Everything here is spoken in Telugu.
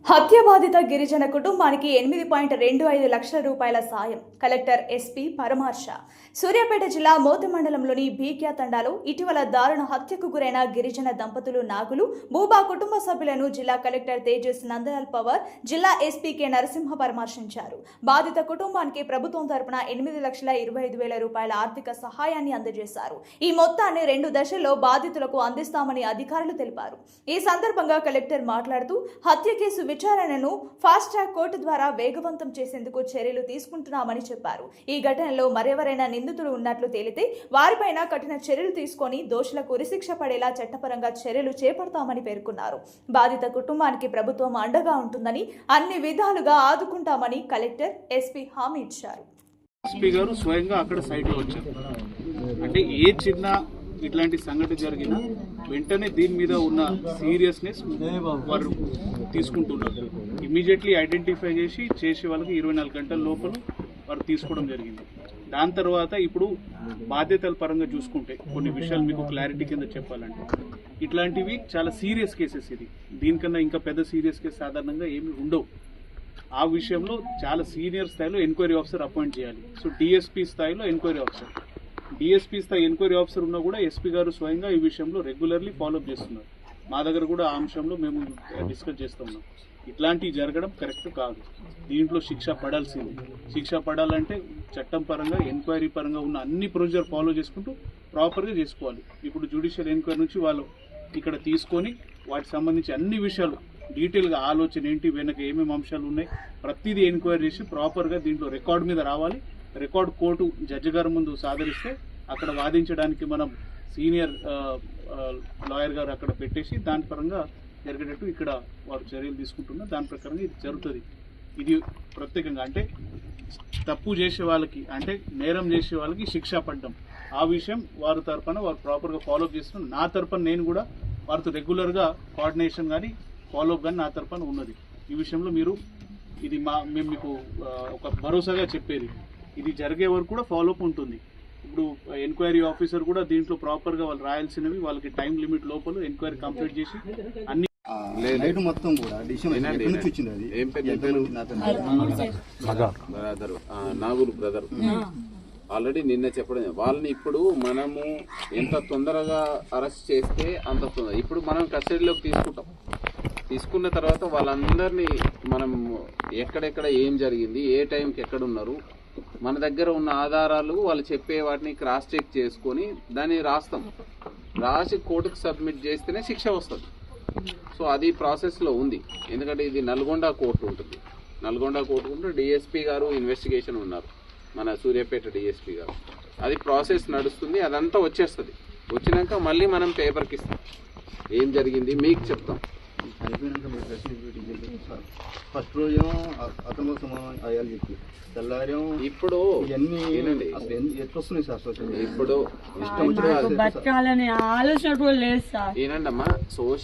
హత్య బాధిత గిరిజన కుటుంబానికి 8.25 లక్షల రూపాయల సాయం. Collector SP పరమార్శ. సూర్యాపేట జిల్లా మోతి మండలంలోని భీక్యా తండాలో ఇటీవల దారుణ హత్యకు గురైన గిరిజన దంపతులు నాగులు, భూబా కుటుంబ సభ్యులను జిల్లా కలెక్టర్ తేజస్ నందలాల్ పవర్, జిల్లా ఎస్పీ కె నరసింహ పరామర్శించారు. బాధిత కుటుంబానికి ప్రభుత్వం తరపున 8,25,000 రూపాయల ఆర్థిక సహాయాన్ని అందజేశారు. ఈ మొత్తాన్ని 2 దశల్లో బాధితులకు అందిస్తామని అధికారులు తెలిపారు. ఈ సందర్భంగా కలెక్టర్ మాట్లాడుతూ హత్య కేసు విచారణను ఫాస్ట్ ట్రాక్ కోర్టు ద్వారా వేగవంతం చేసేందుకు చర్యలు తీసుకుంటున్నామని చెప్పారు. ఈ ఘటనలో మరెవరైనా నిందితులు ఉన్నట్లు తేలితే వారిపైన కఠిన చర్యలు తీసుకొని దోషులకు ఉరిశిక్ష పడేలా చట్టపరంగా చర్యలు చేపడతామని పేర్కొన్నారు. బాధిత కుటుంబానికి ప్రభుత్వం అండగా ఉంటుందని, అన్ని విధాలుగా ఆదుకుంటామని కలెక్టర్ ఎస్పీ హామీ ఇచ్చారు. ఎస్పీ గారు స్వయంగా అక్కడ సైట్ లో వచ్చారు. అంటే ఏ చిన్న ఇట్లాంటి సంఘటన జరిగినా వెంటనే దీని మీద ఉన్న సీరియస్నెస్ వారు తీసుకుంటున్నారు. ఇమీడియట్లీ ఐడెంటిఫై చేసే వాళ్ళకి 24 గంటల లోపల వారు తీసుకోవడం జరిగింది. దాని తర్వాత ఇప్పుడు బాధ్యతల పరంగా చూసుకుంటే కొన్ని విషయాలు మీకు క్లారిటీ కింద చెప్పాలంటే, ఇట్లాంటివి చాలా సీరియస్ కేసెస్. ఇది దీనికన్నా ఇంకా పెద్ద సీరియస్ కేసు సాధారణంగా ఏమి ఉండవు. ఆ విషయంలో చాలా సీనియర్ స్థాయిలో ఎంక్వైరీ ఆఫీసర్ అపాయింట్ చేయాలి. సో డిఎస్పీ స్థాయిలో ఎంక్వైరీ ఆఫీసర్, డిఎస్పీ స్థాయి ఎంక్వైరీ ఆఫీసర్ ఉన్నా కూడా ఎస్పీ గారు స్వయంగా ఈ విషయంలో రెగ్యులర్లీ ఫాలోఅప్ చేస్తున్నారు. మా దగ్గర కూడా ఆ అంశంలో మేము డిస్కస్ చేస్తూ ఉన్నాం. ఇట్లాంటివి జరగడం కరెక్ట్ కాదు. దీంట్లో శిక్ష పడాల్సింది. శిక్ష పడాలంటే చట్టం పరంగా, ఎంక్వైరీ పరంగా ఉన్న అన్ని ప్రొసీజర్ ఫాలో చేసుకుంటూ ప్రాపర్గా చేసుకోవాలి. ఇప్పుడు జ్యుడిషియల్ ఎంక్వైరీ నుంచి వాళ్ళు ఇక్కడ తీసుకొని వాటికి సంబంధించి అన్ని విషయాలు డీటెయిల్గా ఆలోచన ఏంటి, వెనక ఏమేమి అంశాలు ఉన్నాయి, ప్రతిదీ ఎంక్వైరీ చేసి ప్రాపర్గా దీంట్లో రికార్డు మీద రావాలి. రికార్డు కోర్టు జడ్జి గారి ముందు సాదరిస్తే అక్కడ వాదించడానికి మనం సీనియర్ లాయర్ గారు అక్కడ పెట్టేసి దాని పరంగా జరిగేటట్టు ఇక్కడ వారు చర్యలు తీసుకుంటున్నారు. దాని ప్రకారంగా ఇది జరుగుతుంది. ఇది ప్రత్యేకంగా అంటే తప్పు చేసే వాళ్ళకి, అంటే నేరం చేసే వాళ్ళకి శిక్ష పడ్డం, ఆ విషయం వారి తరఫున వారు ప్రాపర్గా ఫాలోఅప్ చేస్తున్నారు. నా తరఫున నేను కూడా వారితో రెగ్యులర్గా కోఆర్డినేషన్ కానీ ఫాలోఅప్ కానీ నా తరఫున ఉన్నది. ఈ విషయంలో మీరు ఇది మేము మీకు ఒక భరోసాగా చెప్పేది, ఇది జరిగే వరకు కూడా ఫాలోఅప్ ఉంటుంది. ఇప్పుడు ఎంక్వైరీ ఆఫీసర్ కూడా దీంట్లో ప్రాపర్గా వాళ్ళు రాయాల్సినవి వాళ్ళకి టైం లిమిట్ లోపల ఎంక్వైరీ కంప్లీట్ చేసి అన్ని మొత్తం కూడా నాగులు బ్రదర్ ఆల్రెడీ నిన్న చెప్పడం, వాళ్ళని ఇప్పుడు మనము ఎంత తొందరగా అరెస్ట్ చేస్తే అంత తొందర. ఇప్పుడు మనం కస్టడీలోకి తీసుకున్న తర్వాత వాళ్ళందరినీ మనం ఎక్కడెక్కడ ఏం జరిగింది, ఏ టైంకి ఎక్కడ ఉన్నారు, మన దగ్గర ఉన్న ఆధారాలు వాళ్ళు చెప్పే వాటిని క్రాస్ చెక్ చేసుకొని దాన్ని రాసి కోర్టుకు సబ్మిట్ చేస్తేనే శిక్ష వస్తుంది. సో అది ప్రాసెస్లో ఉంది. ఎందుకంటే ఇది నల్గొండ కోర్టు ఉంటుంది. నల్గొండ కోర్టు ఉంటే డిఎస్పీ గారు ఇన్వెస్టిగేషన్ ఉన్నారు, మన సూర్యాపేట డిఎస్పీ గారు. అది ప్రాసెస్ నడుస్తుంది. అదంతా వచ్చేస్తుంది. వచ్చినాక మళ్ళీ మనం పేపర్కి ఇస్తాం, ఏం జరిగింది మీకు చెప్తాం. ఫస్ట్ రోజు అతను అయ్యాలి చెప్పి తెల్లారేం. ఇప్పుడు ఎట్లొస్తున్నాయి సార్? ఇప్పుడు బతకాలనే ఆలోచన కూడా లేదు సార్. ఏనండమ్మా, సోషల్